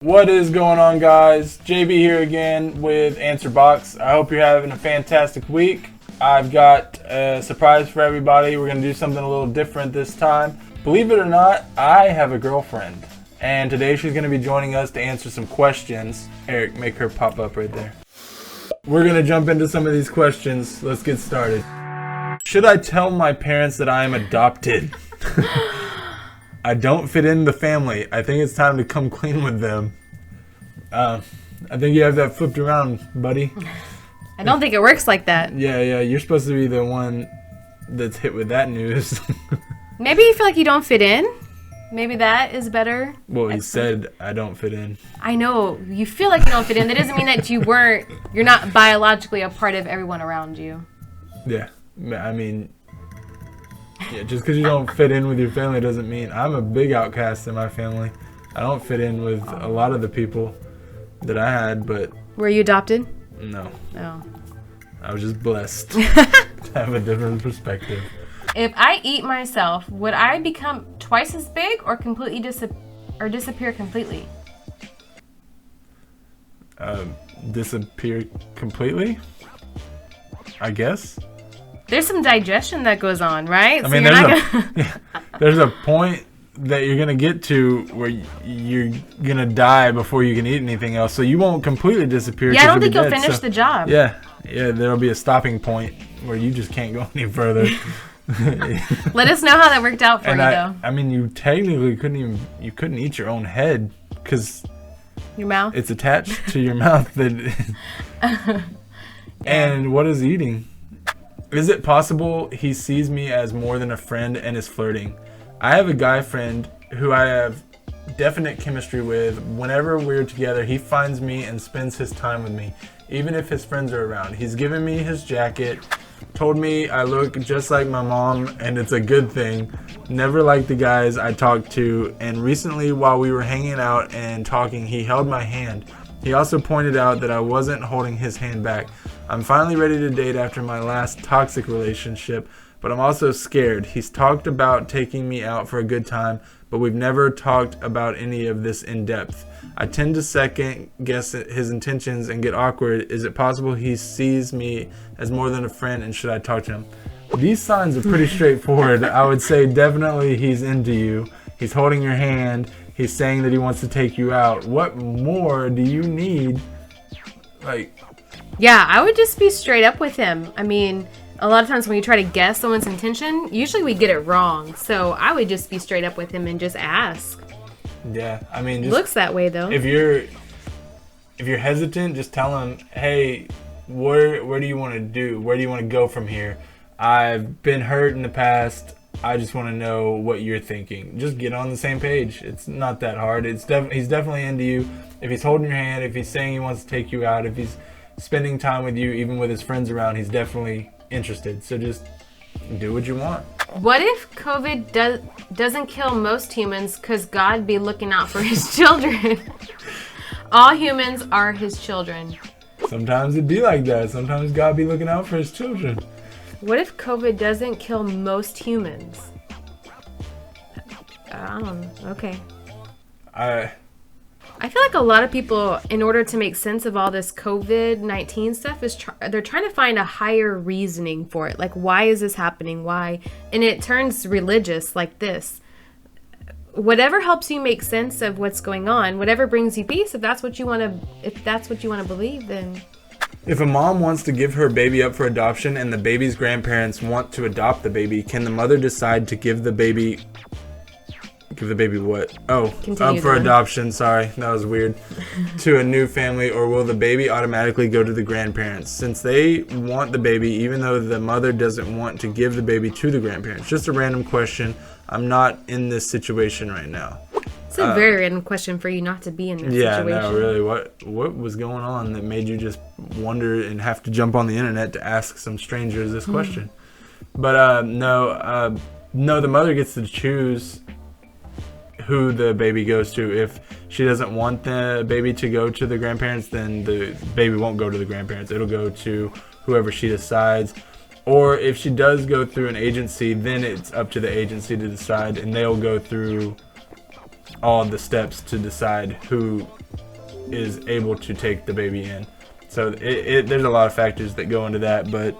What is going on, guys? JB here again with Answer Box. I hope you're having a fantastic week. I've got a surprise for everybody. We're going to do something a little different this time. Believe it or not, I have a girlfriend. And today she's going to be joining us to answer some questions. Eric, make her pop up right there. We're going to jump into some of these questions. Let's get started. Should I tell my parents that I am adopted? I don't fit in the family. I think it's time to come clean with them. I think you have that flipped around, buddy. I don't think it works like that. Yeah. You're supposed to be the one that's hit with that news. Maybe you feel like you don't fit in. Maybe that is better. Well, he said I don't fit in. I know. You feel like you don't fit in. That doesn't mean that you're not biologically a part of everyone around you. Yeah. I mean... Yeah, just because you don't fit in with your family doesn't mean... I'm a big outcast in my family. I don't fit in with a lot of the people that I had, but... Were you adopted? No. No. I was just blessed to have a different perspective. If I eat myself, would I become twice as big or completely disappear completely? Disappear completely? I guess. There's some digestion that goes on, right? I mean, there's a point that you're going to get to where you're going to die before you can eat anything else. So you won't completely disappear. Yeah, I don't think you'll finish the job. Yeah, there'll be a stopping point where you just can't go any further. Let us know how that worked out for you, though. I mean, you technically couldn't eat your own head because your mouth? It's attached to your mouth. And what is eating? Is it possible he sees me as more than a friend and is flirting? I have a guy friend who I have definite chemistry with. Whenever we're together, he finds me and spends his time with me, even if his friends are around. He's given me his jacket, told me I look just like my mom, and it's a good thing. Never liked the guys I talked to, and recently while we were hanging out and talking, he held my hand. He also pointed out that I wasn't holding his hand back. I'm finally ready to date after my last toxic relationship, but I'm also scared. He's talked about taking me out for a good time, but we've never talked about any of this in depth. I tend to second guess his intentions and get awkward. Is it possible he sees me as more than a friend, and should I talk to him? These signs are pretty straightforward. I would say definitely he's into you. He's holding your hand. He's saying that he wants to take you out. What more do you need? Yeah, I would just be straight up with him. I mean, a lot of times when you try to guess someone's intention, usually we get it wrong. So I would just be straight up with him and just ask. Yeah, I mean... Looks that way, though. If you're hesitant, just tell him, hey, where do you want to do? Where do you want to go from here? I've been hurt in the past. I just want to know what you're thinking. Just get on the same page. It's not that hard. He's definitely into you. If he's holding your hand, if he's saying he wants to take you out, if he's spending time with you, even with his friends around, he's definitely interested. So just do what you want. What if COVID doesn't kill most humans because God be looking out for his children? All humans are his children. Sometimes it'd be like that. Sometimes God be looking out for his children. What if COVID doesn't kill most humans? I don't know. Okay. I feel like a lot of people, in order to make sense of all this COVID-19 stuff, they're trying to find a higher reasoning for it. Like, why is this happening? Why? And it turns religious like this. Whatever helps you make sense of what's going on, whatever brings you peace, if that's what you want to believe, then... If a mom wants to give her baby up for adoption and the baby's grandparents want to adopt the baby, can the mother decide to give the baby what? Oh, up for adoption. Sorry, that was weird. To a new family, or will the baby automatically go to the grandparents since they want the baby, even though the mother doesn't want to give the baby to the grandparents? Just a random question. I'm not in this situation right now. It's a very random question for you not to be in this situation. Yeah, no, really. What was going on that made you just wonder and have to jump on the internet to ask some strangers this question? But no, the mother gets to choose who the baby goes to. If she doesn't want the baby to go to the grandparents, then the baby won't go to the grandparents. It'll go to whoever she decides. Or if she does go through an agency, then it's up to the agency to decide, and they'll go through all the steps to decide who is able to take the baby in. So there's a lot of factors that go into that, but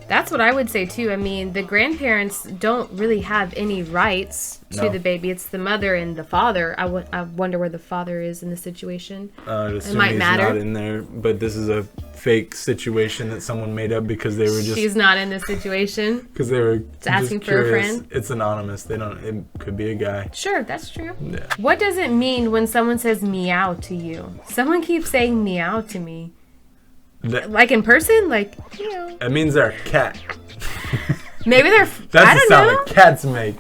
that's what I would say too. I mean, the grandparents don't really have any rights to the baby. It's the mother and the father. I wonder where the father is in the situation. It might matter. Not in there, but this is a fake situation that someone made up because they were just. She's not in this situation. Because they were just asking for a friend. It's anonymous. They don't. It could be a guy. Sure, that's true. Yeah. What does it mean when someone says meow to you? Someone keeps saying meow to me. Like in person? Like, meow. It means they're a cat. Maybe they're... That's the sound that cats make.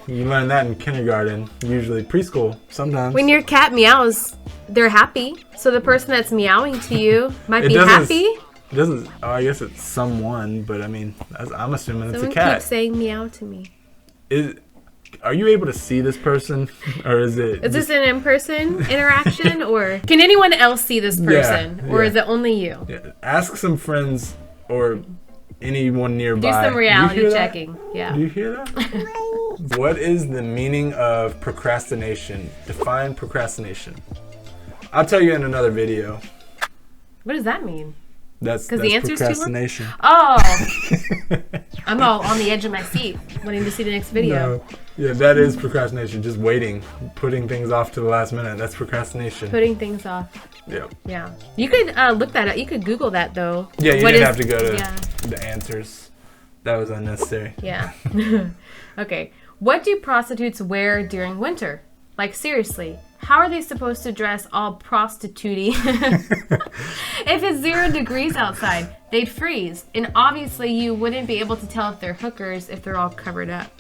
You learn that in kindergarten. Usually preschool. Sometimes. When your cat meows, they're happy. So the person that's meowing to you might be happy. It doesn't... Oh, I guess it's someone, but I mean, I'm assuming it's a cat. Someone keeps saying meow to me. Are you able to see this person, or is it? Is this an in-person interaction, or can anyone else see this person, or is it only you? Yeah. Ask some friends or anyone nearby. Do some reality checking. Yeah. Do you hear that? What is the meaning of procrastination? Define procrastination. I'll tell you in another video. What does that mean? That's the answer's procrastination. Oh, I'm all on the edge of my seat, wanting to see the next video. No. Yeah, that is procrastination. Just waiting, putting things off to the last minute. That's procrastination. Putting things off. Yeah. Yeah. You could look that up. You could Google that though. Yeah, you didn't have to go to the answers. That was unnecessary. Yeah. Okay. What do prostitutes wear during winter? Like seriously. How are they supposed to dress all prostitute-y? If it's 0 degrees outside, they'd freeze. And obviously you wouldn't be able to tell if they're hookers if they're all covered up.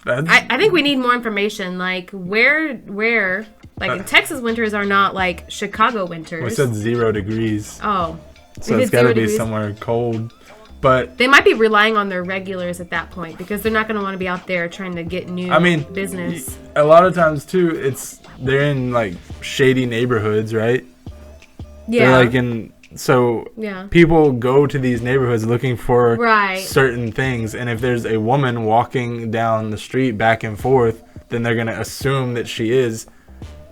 I think we need more information. Like where like Texas winters are not like Chicago winters. Well, it said 0 degrees. Oh. So it's got to be somewhere cold. But they might be relying on their regulars at that point because they're not going to want to be out there trying to get new business. A lot of times too, they're in like shady neighborhoods, right? Yeah. They're like people go to these neighborhoods looking for certain things, and if there's a woman walking down the street back and forth, then they're gonna assume that she is,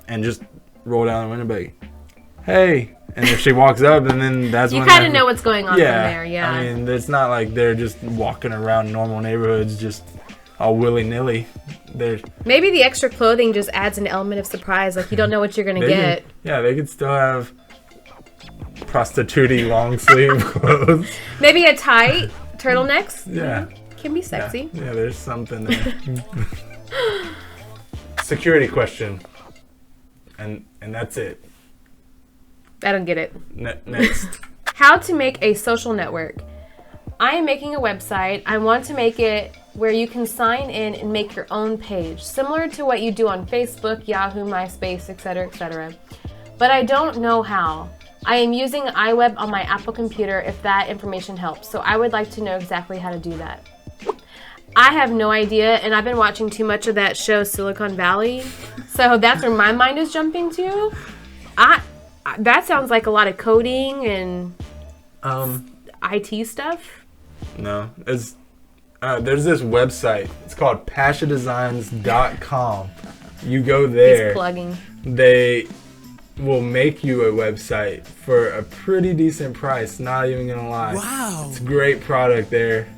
and just roll down the window and be like, "Hey." And if she walks up, and then that's when you kind of know what's going on from there. Yeah. I mean, it's not like they're just walking around normal neighborhoods just all willy-nilly. Maybe the extra clothing just adds an element of surprise. Like you don't know what you're going to get. They could still have prostitute long sleeve clothes. Maybe a tight turtlenecks. Yeah. Can be sexy. Yeah, there's something there. Security question. And that's it. I don't get it. Next. How to make a social network. I am making a website. I want to make it where you can sign in and make your own page, similar to what you do on Facebook, Yahoo, MySpace, etc., etc. But I don't know how. I am using iWeb on my Apple computer if that information helps, so I would like to know exactly how to do that. I have no idea, and I've been watching too much of that show, Silicon Valley, so that's where my mind is jumping to. That sounds like a lot of coding and IT stuff. No, there's this website. It's called pashadesigns.com. You go there. He's plugging. They will make you a website for a pretty decent price. Not even gonna lie. Wow. It's a great product there.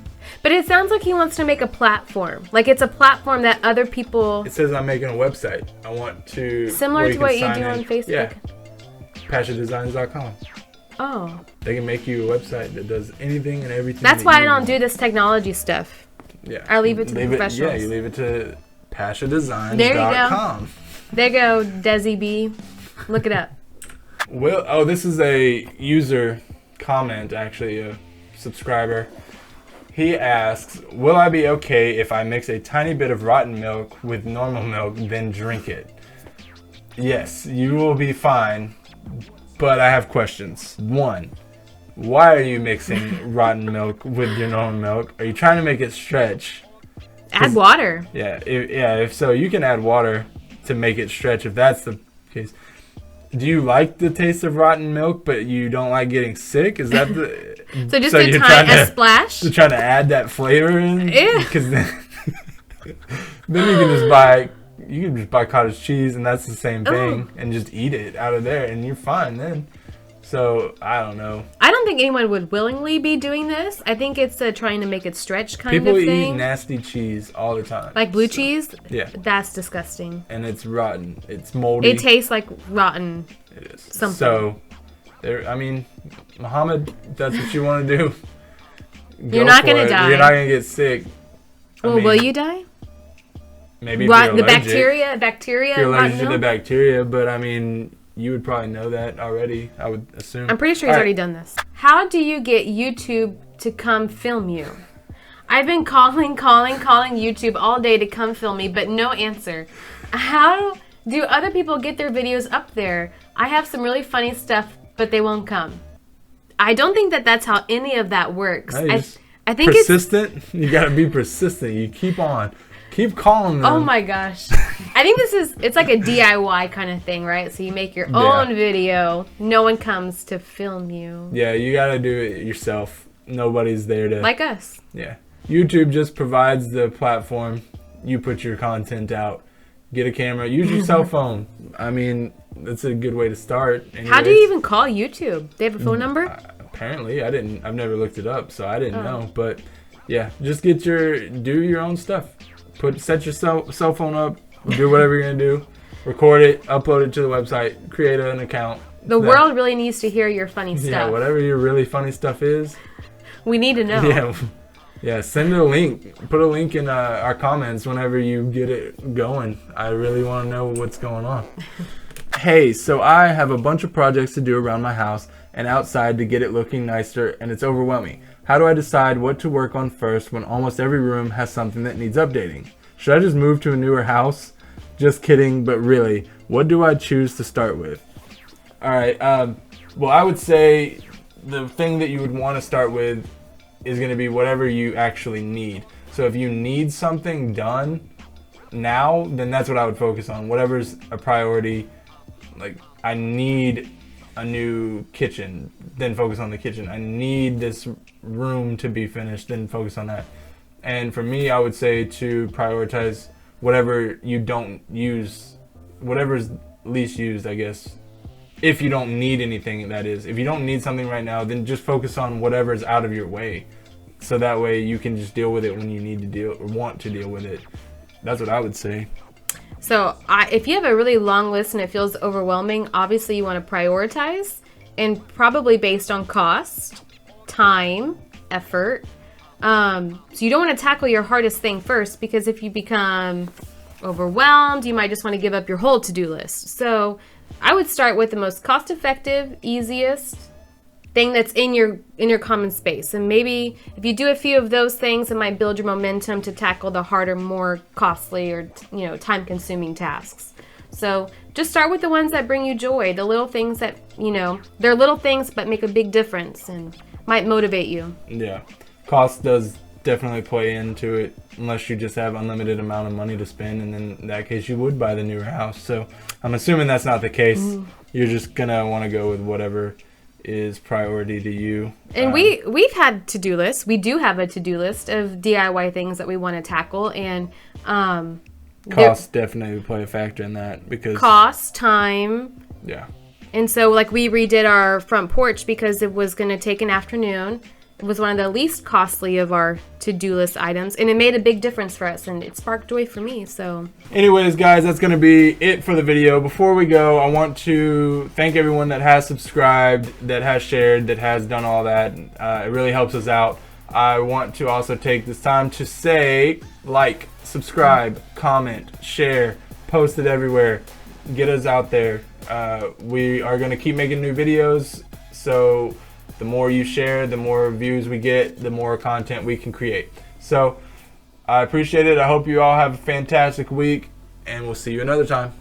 But it sounds like he wants to make a platform. Like it's a platform that other people... It says I'm making a website. I want to... Similar to what you do on Facebook? Yeah. pashadesigns.com. Oh. They can make you a website that does anything and everything. That's why I don't do this technology stuff. Yeah. I leave it to the professionals. You leave it to pashadesigns.com. There you go. There you go, Desi B. Look it up. This is a user comment, actually, a subscriber. He asks, will I be okay if I mix a tiny bit of rotten milk with normal milk, then drink it? Yes, you will be fine, but I have questions. 1, why are you mixing rotten milk with your normal milk? Are you trying to make it stretch? Add water. Yeah, if so, you can add water to make it stretch if that's the case. Do you like the taste of rotten milk, but you don't like getting sick? Is that the... So just a splash? You're trying to add that flavor in? Ew. Because then you can just buy you can just buy cottage cheese and that's the same thing and just eat it out of there and you're fine then. So I don't know. I don't think anyone would willingly be doing this. I think it's trying to make it stretch kind People of thing. People eat nasty cheese all the time. Like blue cheese? Yeah. That's disgusting. And it's rotten. It's moldy. It tastes like rotten. It is. Something. So, I mean, Muhammad, if that's what you want to do. You're not going to die. You're not going to get sick. Well, will you die? Maybe if you're the allergic. bacteria. If you're allergic to the bacteria, but I mean, you would probably know that already, I would assume. I'm pretty sure he's already done this. How do you get YouTube to come film you? I've been calling YouTube all day to come film me, but no answer. How do other people get their videos up there? I have some really funny stuff, but they won't come. I don't think that's how any of that works. I think persistent. You got to be persistent. You keep on. Keep calling them. Oh my gosh. I think it's like a DIY kind of thing, right? So you make your own video. No one comes to film you. Yeah, you got to do it yourself. Nobody's there to... Like us. Yeah. YouTube just provides the platform. You put your content out. Get a camera. Use your cell phone. I mean, that's a good way to start. Anyways. How do you even call YouTube? They have a phone number? Apparently. I've never looked it up, so I didn't know. But yeah, just do your own stuff. Set your cell phone up, do whatever you're gonna do, record it, upload it to the website, create an account. The world really needs to hear your funny stuff. Yeah, whatever your really funny stuff is. We need to know. Yeah. Send a link. Put a link in our comments whenever you get it going. I really want to know what's going on. Hey, so I have a bunch of projects to do around my house and outside to get it looking nicer, and it's overwhelming. How do I decide what to work on first when almost every room has something that needs updating? Should I just move to a newer house? Just kidding, but really, what do I choose to start with? Alright, well, I would say the thing that you would want to start with is going to be whatever you actually need. So if you need something done now, then that's what I would focus on. Whatever's a priority, like I need a new kitchen, then focus on the kitchen. I need this room to be finished, then focus on that. And for me, I would say to prioritize whatever you don't use, whatever's least used, I guess. If you don't need anything, that is. If you don't need something right now, then just focus on whatever's out of your way. So that way you can just deal with it when you need to deal or want to deal with it. That's what I would say. So if you have a really long list and it feels overwhelming, obviously you want to prioritize, and probably based on cost, time, effort. So you don't want to tackle your hardest thing first, because if you become overwhelmed, you might just want to give up your whole to-do list. So I would start with the most cost-effective, easiest thing that's in your common space. And maybe if you do a few of those things, it might build your momentum to tackle the harder, more costly or time-consuming tasks. So just start with the ones that bring you joy, the little things that, they're little things but make a big difference and might motivate you. Yeah. Cost does definitely play into it, unless you just have unlimited amount of money to spend, and then in that case you would buy the newer house. So I'm assuming that's not the case. You're just gonna want to go with whatever is priority to you. And we've had to-do lists. We do have a to-do list of DIY things that we want to tackle, and cost definitely play a factor in that, because cost, time. Yeah. And so like we redid our front porch because it was going to take an afternoon. It was one of the least costly of our to-do list items, and it made a big difference for us, and it sparked joy for me. So anyways, guys, that's going to be it for the video. Before we go, I want to thank everyone that has subscribed, that has shared, that has done all that. It really helps us out. I want to also take this time to say, like, subscribe, comment, share, post it everywhere. Get us out there. We are going to keep making new videos, so the more you share, the more views we get, the more content we can create. So I appreciate it. I hope you all have a fantastic week, and we'll see you another time.